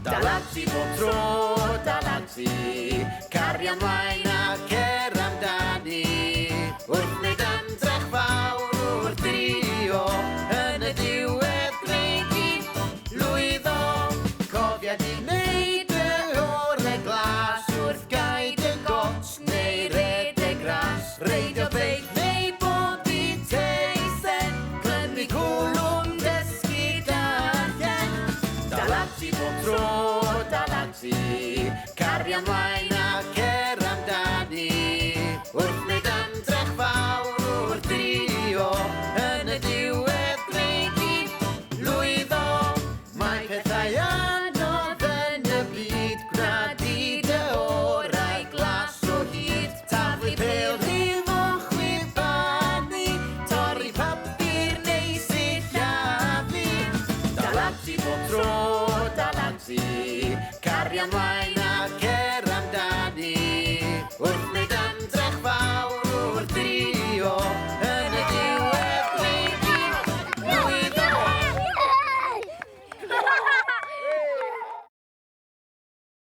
Dalagsi bob tro, dalagsi, cario ymlaen a cer amdani. Wrth wneud ymdrech fawr wrth drio, yn y diwedd greu lwyddo. Cofia di wneud y orau glas wrth gaid y got neu redeg gras. Reidio beic neu bod i teisen, clymu cwlwm dysgu darllen. Dalagsi bob tro, dalagsi, cario ymlaen a cer amdani. Wrth wneud ymdrech fawr wrth drio, yn y diwedd greu lwyddo. Mae pethau anodd yn y byd, gwna di dy orau glas o hyd. Taflu pêl rhyw o chwibanu, torri papur neu sillafu. Dalagsi bob tro, dalagsi, cario ymlaen a cer amdani. Wrth